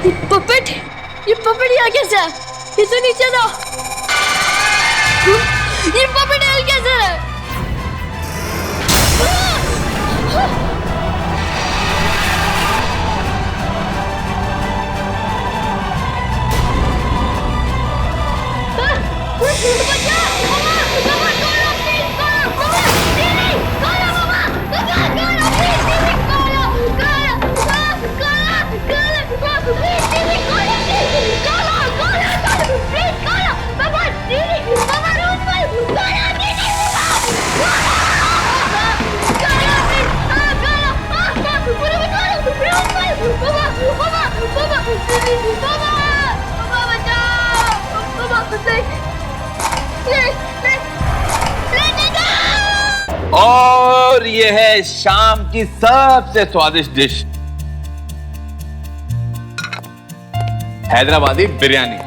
ये पपेट यहाँ कैसे है? ये तो नीचे था। ये पपेट यहाँ कैसे है? और ये है शाम की सबसे स्वादिष्ट डिश, हैदराबादी बिरयानी।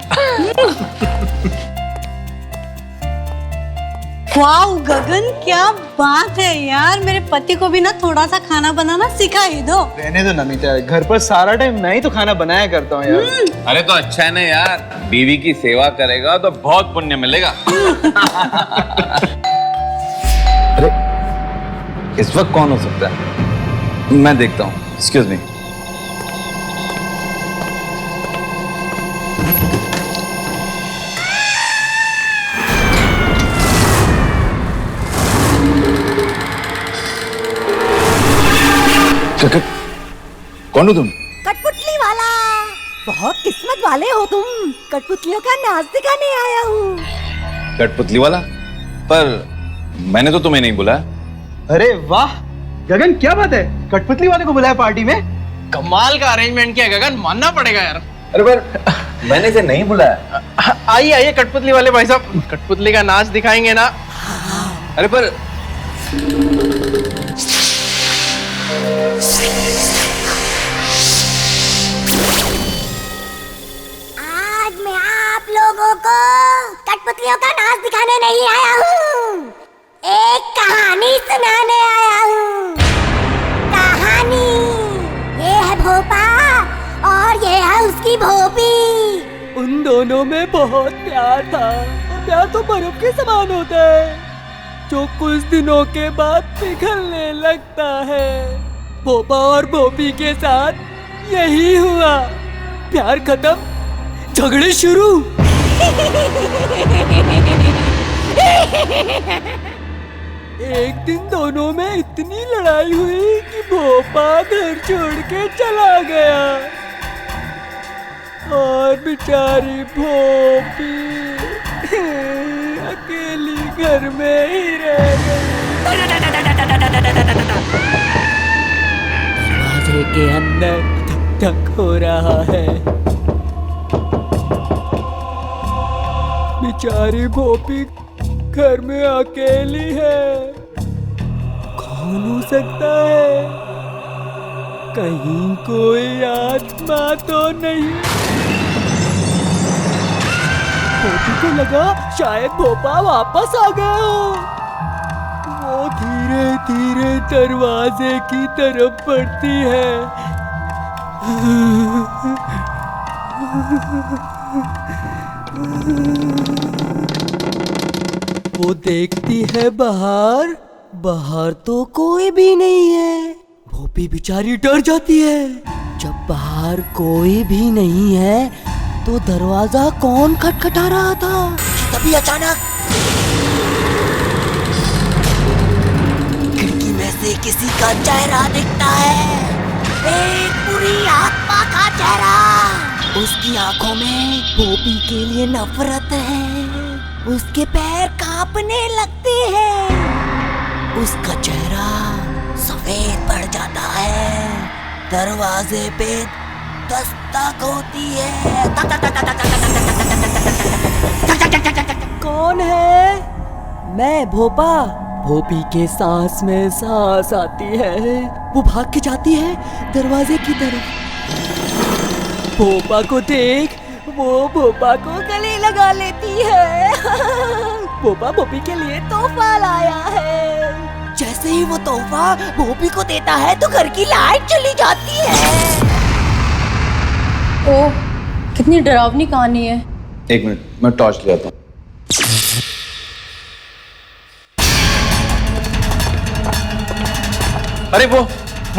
वाह गगन, क्या बात है यार। मेरे पति को भी ना थोड़ा सा खाना बनाना सिखा ही दो। रहने दो नमिता, घर पर सारा टाइम मैं ही तो खाना बनाया करता हूँ यार। अरे तो अच्छा है ना यार, बीवी की सेवा करेगा तो बहुत पुण्य मिलेगा। अरे इस वक्त कौन हो सकता है? मैं देखता हूँ। Excuse me. कौन हो तुम? कठपुतली वाला। बहुत किस्मत वाले हो तुम। कठपुतलियों का नाच दिखाने आया हूँ। कठपुतली वाला? पर मैंने तो तुम्हें नहीं बुलाया। अरे वाह गगन, क्या बात है, कठपुतली वाले को बुलाया पार्टी में? कमाल का अरेंजमेंट किया गगन, मानना पड़ेगा यार। अरे पर मैंने इसे नहीं बुलाया। आइए आइए कठपुतली वाले भाई साहब, कठपुतली का नाच दिखाएंगे ना। अरे पर आज मैं आप लोगों को कठपुतलियों का नाच दिखाने नहीं आया हूँ, एक कहानी सुनाने आया हूँ। कहानी ये है भोपा और ये है उसकी भोपी। उन दोनों में बहुत प्यार था, और प्यार तो बर्फ के समान होता है जो कुछ दिनों के बाद पिघलने लगता है। भोपा और भोपी के साथ यही हुआ। प्यार खत्म, झगड़े शुरू। एक दिन दोनों में इतनी लड़ाई हुई कि भोपा घर छोड़ के चला गया और बेचारी भोपी अकेली घर में ही रह गई। दरवाजे के अंदर धक धक हो रहा है। बेचारी भोपी घर में अकेली है। कौन हो सकता है? कहीं कोई आत्मा तो नहीं? भोपी को लगा शायद भोपा वापस आ गया हो। वो धीरे धीरे दरवाजे की तरफ बढ़ती है। वो देखती है बाहर, बाहर तो कोई भी नहीं है। भोपी बेचारी डर जाती है। जब बाहर कोई भी नहीं है तो दरवाजा कौन खटखटा रहा था? तभी अचानक खिड़की में से किसी का चेहरा दिखता है। एक बुरी आत्मा का चेहरा। उसकी आंखों में भोपी के लिए नफरत है। उसके पैर कांपने लगते हैं। उसका चेहरा सफेद पड़ जाता है। दरवाजे पे दस्तक होती है। कौन है? मैं भोपा। भोपी के सांस में सांस आती है। वो भाग के जाती है दरवाजे की तरफ। भोपा को देख वो भोपा को गले लगा लेती है। भोपा भोपी के लिए तोहफा लाया है। जैसे जैसे ही वो तोहफा भोपी को देता है तो घर की लाइट चली जाती है। ओह, कितनी डरावनी कहानी है। एक मिनट, मैं टॉर्च ले आता हूँ। अरे वो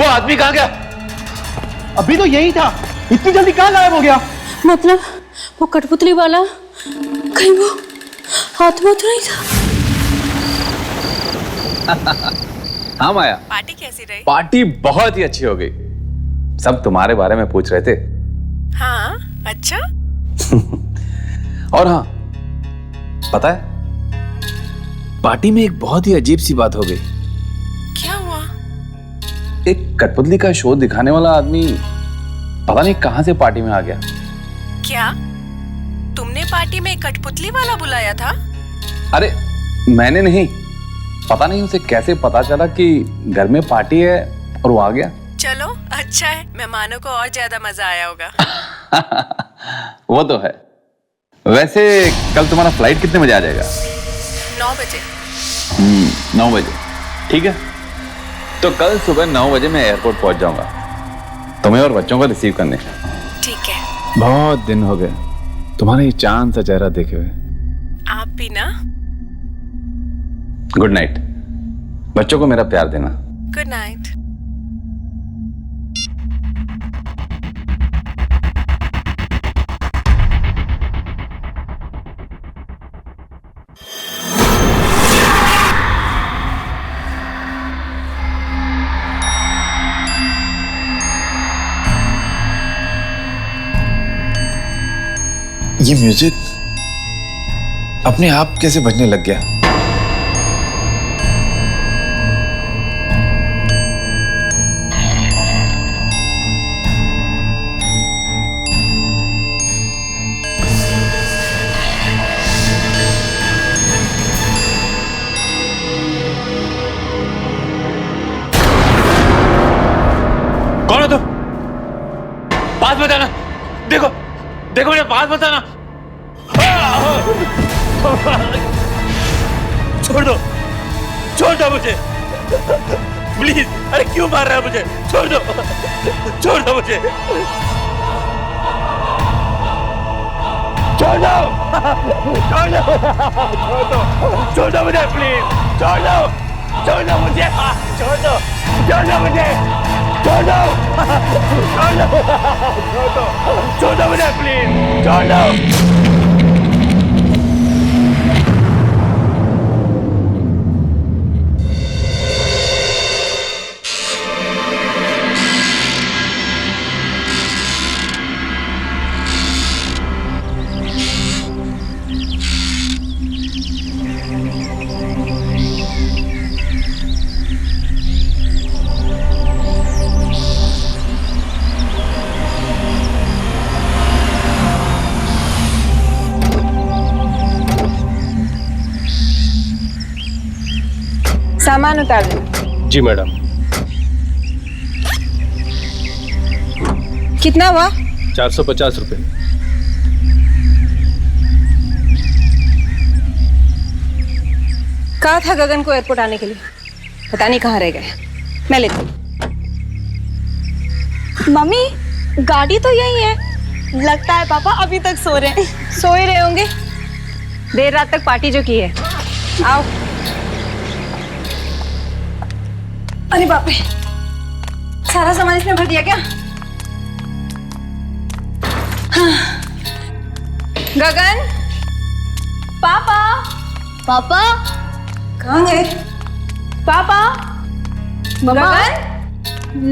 आदमी कहाँ गया? अभी तो यही था, इतनी जल्दी कहाँ गायब हो गया? मतलब वो कठपुतली वाला कहीं वो आत्मा तो नहीं था? हाँ माया, पार्टी कैसी रही? पार्टी बहुत ही अच्छी हो गई। सब तुम्हारे बारे में पूछ रहे थे। हाँ, अच्छा। और हाँ, पता है पार्टी में एक बहुत ही अजीब सी बात हो गई। क्या हुआ? एक कठपुतली का शो दिखाने वाला आदमी पता नहीं कहां से पार्टी में आ गया। क्या तुमने पार्टी में कठपुतली वाला बुलाया था? अरे मैंने नहीं, पता नहीं उसे कैसे पता चला कि घर में पार्टी है और वो आ गया। चलो अच्छा है, मेहमानों को और ज्यादा मजा आया होगा। वो तो है। वैसे कल तुम्हारा फ्लाइट कितने बजे आ जाएगा? 9 बजे। 9 बजे, ठीक है। तो कल सुबह 9 बजे मैं एयरपोर्ट पहुंच जाऊंगा तुम्हें और बच्चों को रिसीव करने। ठीक है। बहुत दिन हो गए तुम्हारा ये चांद सा चेहरा देखे हुए। आप भी ना। Good night. बच्चों को मेरा प्यार देना। Good night. ये म्यूजिक अपने आप कैसे बजने लग गया? कौन हो तुम? बात बताना। देखो देखो मेरे बात बताना। छोड़ दो मुझे प्लीज। अरे क्यों मार रहा है मुझे? छोड़ दो मुझे। छोड़ दो मुझे प्लीज। छोड़ दो मुझे। प्लीज छोड़ दो। सामान उतार देना। जी मैडम। कितना हुआ? 450 रुपए। कहा था गगन को एयरपोर्ट आने के लिए, पता नहीं कहाँ रह गए। मैं लेती हूँ। मम्मी गाड़ी तो यही है, लगता है पापा अभी तक सो रहे हैं। सो ही रहे होंगे, देर रात तक पार्टी जो की है। आओ। अरे बाप रे, सारा सामान इसमें भर दिया क्या? हाँ। गगन, पापा पापा कहाँ गए? पापा, गगन,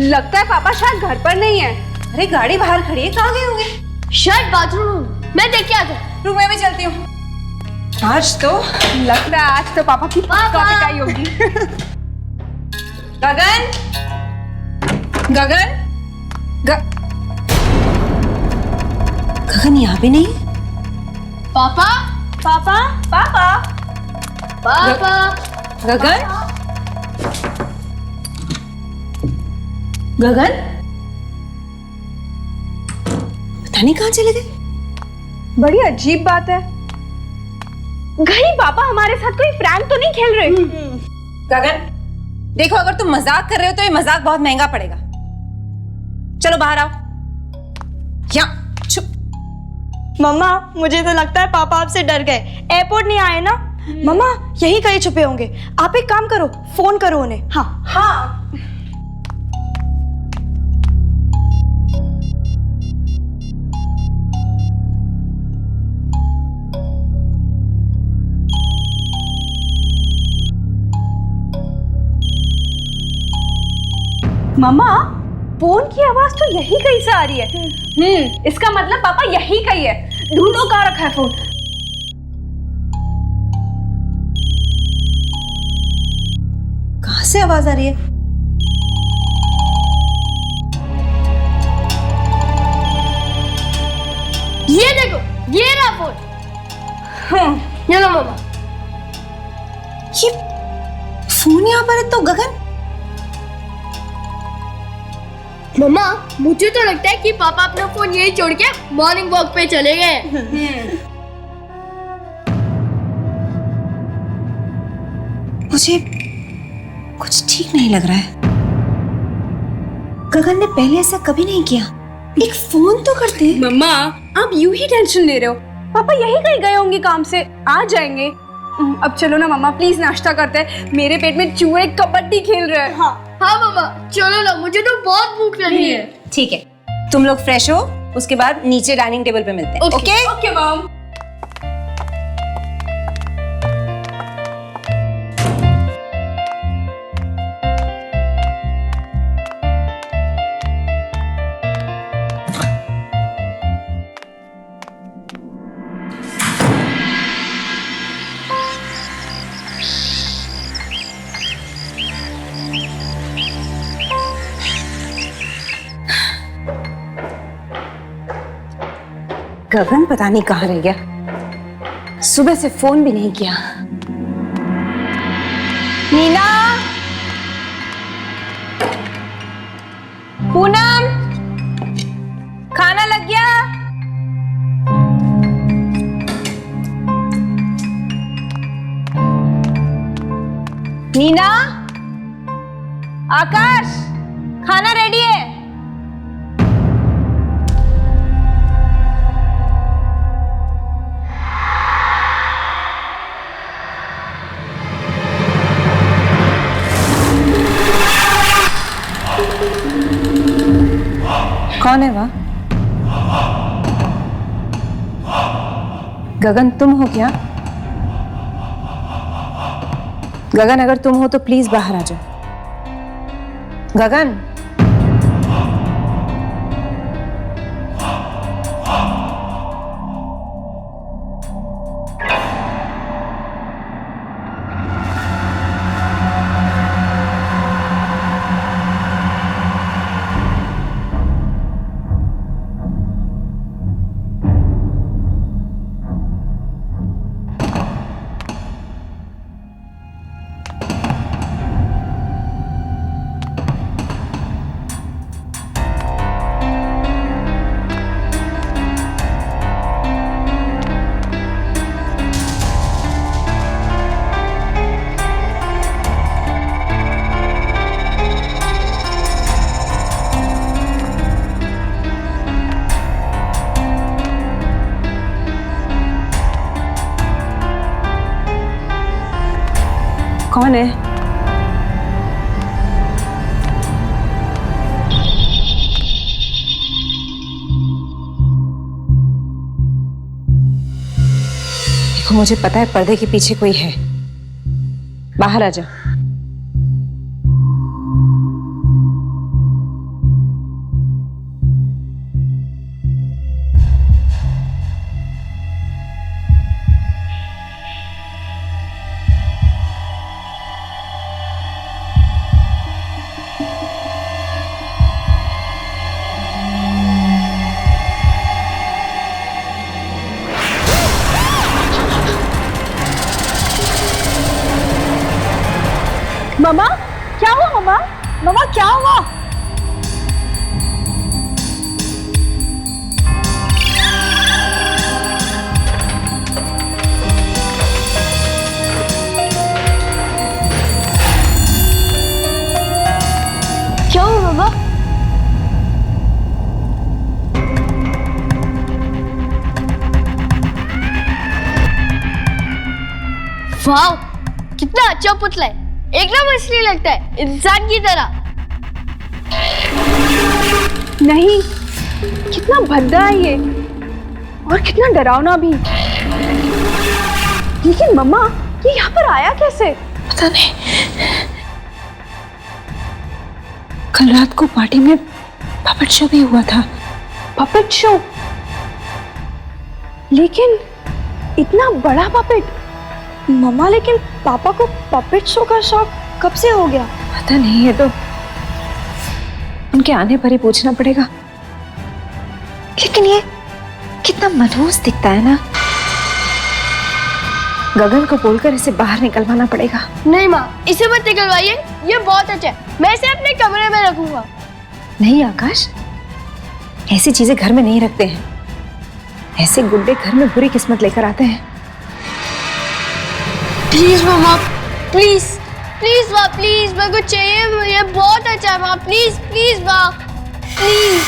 लगता है पापा शायद घर पर नहीं है। अरे गाड़ी बाहर खड़ी है, कहाँ गए होंगे? शायद बाथरूम, मैं देख के आता हूँ। रूम में भी चलती हूँ। आज तो लगता है आज तो पापा की पक्का पिटाई होगी। गगन, गगन, गगन यहाँ भी नहीं। पापा पापा, पापा, पापा गगन, गगन, पता नहीं कहाँ चले गए। बड़ी अजीब बात है, कहीं पापा हमारे साथ कोई प्रैंक तो नहीं खेल रहे? गगन देखो, अगर तुम मजाक कर रहे हो तो ये मजाक बहुत महंगा पड़ेगा। चलो बाहर आओ। यहाँ मम्मा मुझे तो लगता है पापा आपसे डर गए, एयरपोर्ट नहीं आए ना। मम्मा यहीं कहीं छुपे होंगे, आप एक काम करो, फोन करो उन्हें। हाँ हाँ। मम्मा फोन की आवाज तो यही कहीं से आ रही है। इसका मतलब पापा यही कहीं है। ढूंढो कहाँ रखा है फोन। कहाँ से आवाज आ रही है? ये देखो, ये रहा फोन। ये लो मम्मा। ये फोन यहाँ पर है तो गगन। मम्मा मुझे तो लगता है कि पापा अपना फोन यही छोड़ के मॉर्निंग वॉक पे चले गए। मुझे कुछ ठीक नहीं लग रहा है। गगन ने पहले ऐसा कभी नहीं किया। एक फोन तो करते। मम्मा आप यूं ही टेंशन ले रहे हो। पापा यही कहीं गए होंगे काम से, आ जाएंगे। अब चलो ना मम्मा, प्लीज नाश्ता करते हैं। मेरे पेट में चूहे कबड्डी खेल रहे हैं। हाँ मम्मा चलो ना, मुझे तो बहुत भूख लगी है। ठीक है, तुम लोग फ्रेश हो, उसके बाद नीचे डाइनिंग टेबल पे मिलते हैं। Okay okay mom. गगन पता नहीं कहाँ रह गया, सुबह से फोन भी नहीं किया। नीना, पूनम, खाना लग गया? नीना, आकाश, खाना रेडी है। कौन है वह? गगन तुम हो क्या? गगन अगर तुम हो तो प्लीज बाहर आ जाओ। गगन, कौन है? देखो मुझे पता है पर्दे के पीछे कोई है, बाहर आ जाओ। मम्मा क्या हुआ? मम्मा मम्मा क्या हुआ? क्या हुआ मम्मा? वाह, कितना अच्छा पुतला है, एकदम असली लगता है, इंसान की तरह। नहीं, कितना भद्दा है ये और कितना डरावना भी। लेकिन मम्मा, ये यहाँ पर आया कैसे? पता नहीं। कल रात को पार्टी में पपेट शो भी हुआ था। Puppet show? लेकिन इतना बड़ा पपेट? मम्मा, लेकिन पापा को पपेट शो का शौक कब से हो गया? पता नहीं, है तो उनके आने पर ही पूछना पड़ेगा। लेकिन ये कितना मनहूस दिखता है ना। गगन को बोलकर इसे बाहर निकलवाना पड़ेगा। नहीं माँ, इसे मत निकलवाइए, ये बहुत अच्छा है, मैं इसे अपने कमरे में रखूंगा। नहीं आकाश, ऐसी चीजें घर में नहीं रखते हैं। ऐसे गुड्डे घर में बुरी किस्मत लेकर आते हैं। प्लीज मामा, प्लीज प्लीज माँ, प्लीज मेरे को चाहिए, ये बहुत अच्छा है माँ, प्लीज प्लीज माँ, प्लीज।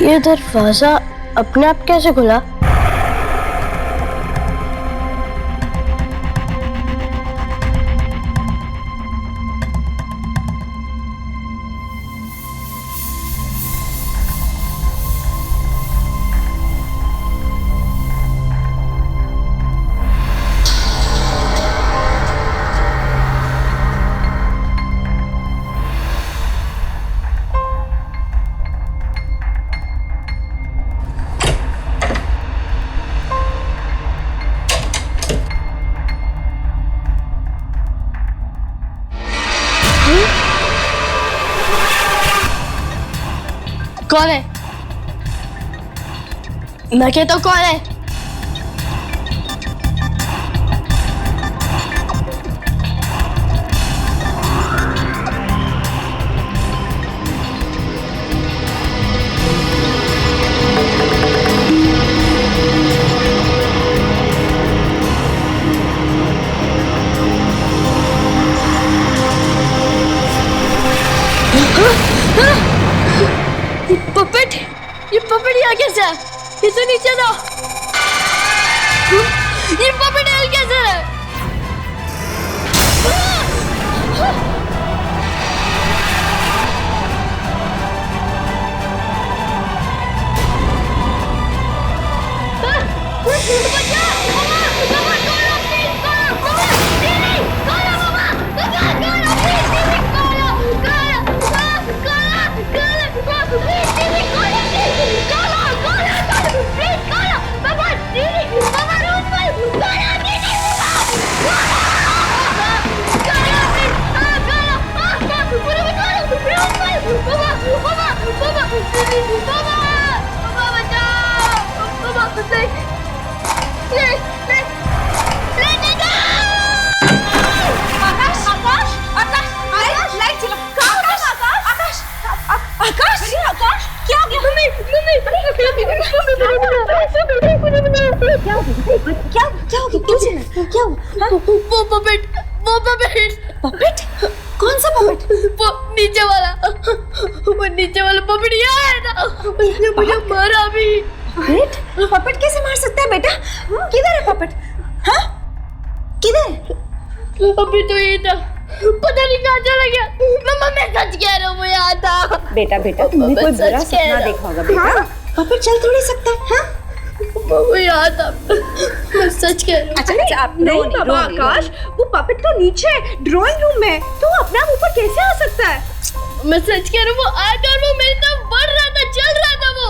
ये दरवाजा अपने आप कैसे खुला? कौन है? मैं कहता हूँ कौन है? ये पपेट यहाँ कैसे है? ये तो नीचे था। ये पपेट यहाँ कैसे है? पपेट? कौन सा पपेट? वो नीचे वाला पपेट यहाँ आया था, उसने मुझे मारा भी। पपेट? पपेट कैसे मार सकता है बेटा? किधर है पपेट? हाँ? किधर? अभी तो ये था, पता नहीं कहाँ चला गया। मम्मा मैं सच कह रहा हूँ, वो यहाँ था। बेटा तुमने कोई बुरा सपना देखा होगा बेटा। पपेट चल थोड़ी सकता है। हाँ? वो यहाँ था, मैं सच कह रहा हूँ। अच्छा आप नहीं बाबा आकाश, वो पपेट तो नीचे ड्राइंग रूम में, तो अपना ऊपर कैसे आ सकता है? मैं सच कह रहा हूँ, वो आया था और वो मेरी तरफ बढ़ रहा था, चल रहा था वो।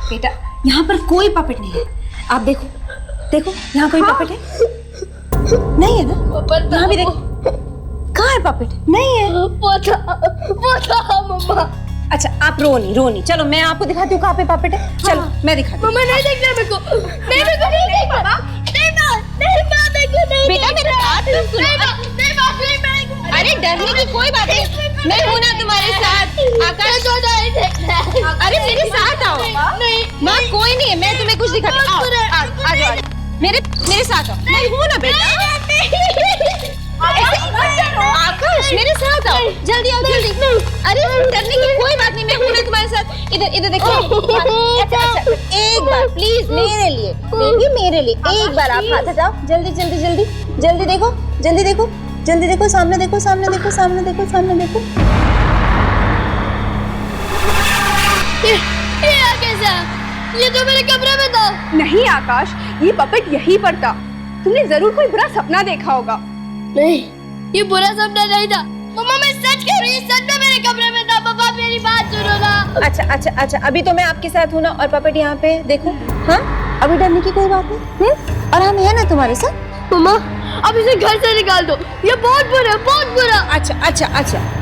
बेटा यहाँ पर कोई पपेट नहीं है। आप देखो यहाँ कोई पपेट है? नहीं है ना? यहाँ भी देखो, कहाँ है पपेट? नहीं है। वो था मम्मा। अच्छा आप रो नहीं, चलो मैं आपको दिखाती हूँ कहाँ पे पपेट है। चलो मैं दिखाती हूँ। मम्मा नहीं देखना मेरे को, नहीं मेरे को नहीं देखना, नहीं माँ देखो, नहीं बेटा मेरे बात तो सुनो। नहीं। अरे डरने की कोई बात नहीं, मैं हूँ ना तुम्हारे साथ। आकाश अरे मेरे साथ आओ। नहीं माँ कोई नहीं है, मैं तुम्हें कुछ दिखाती हूँ। आ जाओ मेरे साथ आओ, मैं हूँ ना बेटा। आकाश मेरे साथ आओ, जल्दी आओ जल्दी। अरे डरने की कोई बात नहीं, मैं हूँ ना तुम्हारे साथ। इधर देखो। अच्छा एक बार प्लीज मेरे लिए, बेबी मेरे लिए एक बार आप हाथ हटाओ। जल्दी देखो, सामने देखो। ये कैसा? ये तो मेरे कमरे में था। नहीं आकाश, ये पपेट यहीं पर था। तुमने जरूर कोई बुरा सपना देखा होगा। नहीं, ये बुरा सपना नहीं था मम्मा, मैं सच कह रही हूँ, सच में मेरे कमरे में था। पापा मेरी बात सुनो ना। अच्छा अभी तो मैं आपके साथ हूँ ना, और पपेट यहाँ पे देखो। हाँ अभी डरने की कोई बात नहीं। और हम है ना तुम्हारे साथ। मम्मा अब इसे घर से निकाल दो, ये बहुत बुरा। अच्छा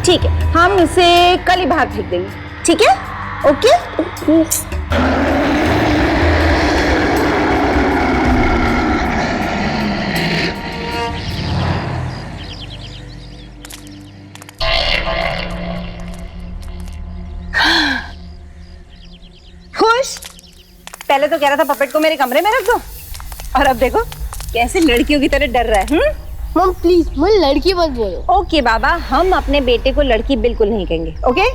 ठीक है, हम इसे कल ही बाहर फेंक देंगे, ठीक है? ओके। खुश? पहले तो कह रहा था पपेट को मेरे कमरे में रख दो, और अब देखो कैसे लड़कियों की तरह डर रहा है। मम प्लीज मुझे लड़की मत बोलो। ओके बाबा, हम अपने बेटे को लड़की बिल्कुल नहीं कहेंगे। ओके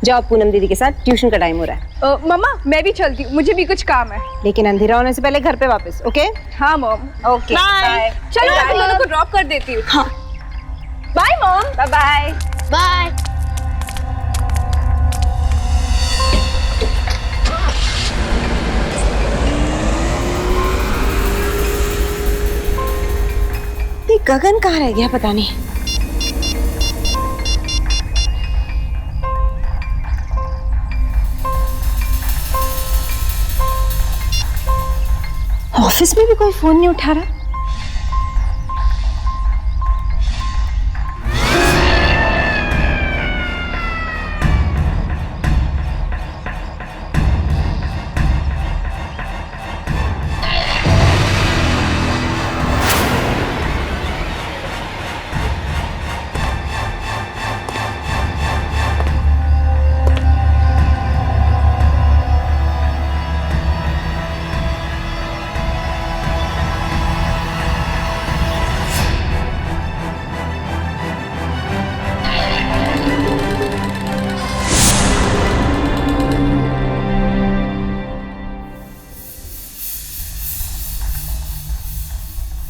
जाओ, पूनम दीदी के साथ ट्यूशन का टाइम हो रहा है। मम्मा मैं भी चलती हूँ, मुझे भी कुछ काम है। लेकिन अंधेरा होने से पहले घर पे वापस। ओके हाँ मॉम। Okay bye. चलो मैं तुम दोनों को ड्रॉप कर देती हूँ। हाँ बाय मॉम। बाय। गगन कहाँ रह गया पता नहीं। ऑफिस में भी कोई फोन नहीं उठा रहा।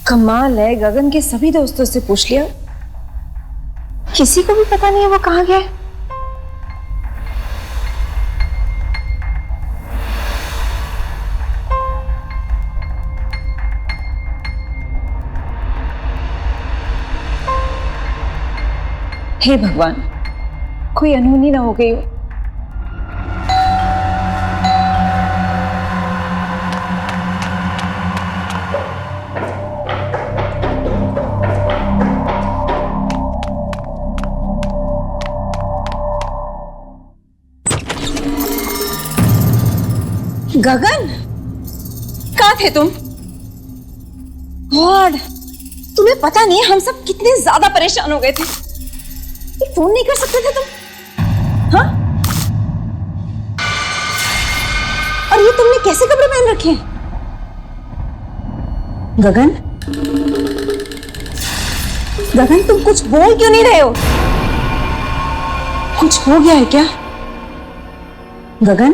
कमाल है, गगन के सभी दोस्तों से पूछ लिया, किसी को भी पता नहीं है वो कहाँ गया है। हे भगवान, कोई अनहोनी ना हो गई हो। गगन कहाँ थे तुम? गॉड, तुम्हें पता नहीं हम सब कितने ज्यादा परेशान हो गए थे। फोन नहीं कर सकते थे तुम? हाँ? और ये तुमने कैसे कपड़े पहन रखे हैं? गगन गगन तुम कुछ बोल क्यों नहीं रहे हो? कुछ हो गया है क्या? गगन